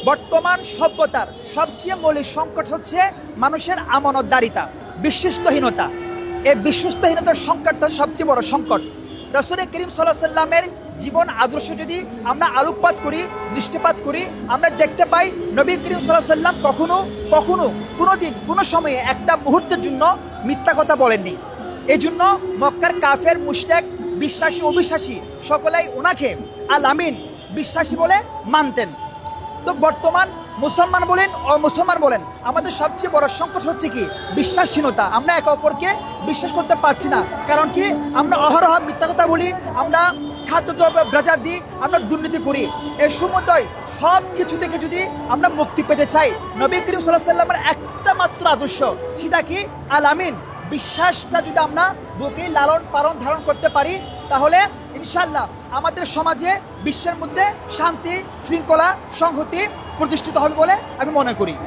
বর্তমান সভ্যতার সবচেয়ে মৌলিক সংকট হচ্ছে মানুষের আমানতদারিতা, বিশ্বস্তহীনতা। এই বিশ্বস্তহীনতার সংকটটা সবচেয়ে বড় সংকট। রাসূল করিম সাল্লাল্লাহু আলাইহি ওয়াসাল্লামের জীবন আদর্শ যদি আমরা আলোকপাত করি, দৃষ্টিপাত করি, আমরা দেখতে পাই নবী করিম সাল্লাল্লাহু আলাইহি ওয়াসাল্লাম কোনোদিন কোনো সময়ে একটা মুহূর্তের জন্য মিথ্যা কথা বলেননি। এই জন্য মক্কার কাফের, মুশরিক, বিশ্বাসী, অবিশ্বাসী সকলেই ওনাকে আল আমিন, বিশ্বাসী বলে মানতেন। তো বর্তমান মুসলমান বলেন, অমুসলমান বলেন, আমাদের সবচেয়ে বড় সংকট হচ্ছে কি? বিশ্বাসহীনতা। আমরা একে অপরকে বিশ্বাস করতে পারছি না। কারণ কি? আমরা অহরহ মিথ্যা কথা বলি, আমরা খাদ্যদ্রব্য বাজার দিই, আমরা দুর্নীতি করি। এই সমুদয় সব কিছু থেকে যদি আমরা মুক্তি পেতে চাই, নবী করিম সাল্লাল্লাহু আলাইহি ওয়াসাল্লামের একটা মাত্র আদর্শ, সেটা কি? আল আমিন, বিশ্বাসটা যদি আমরা বুকে লালন পালন ধারণ করতে পারি, তাহলে ইনশাল্লাহ আমাদের সমাজে, বিশ্বের মধ্যে শান্তি, শৃঙ্খলা, সংহতি প্রতিষ্ঠিত হবে বলে আমি মনে করি।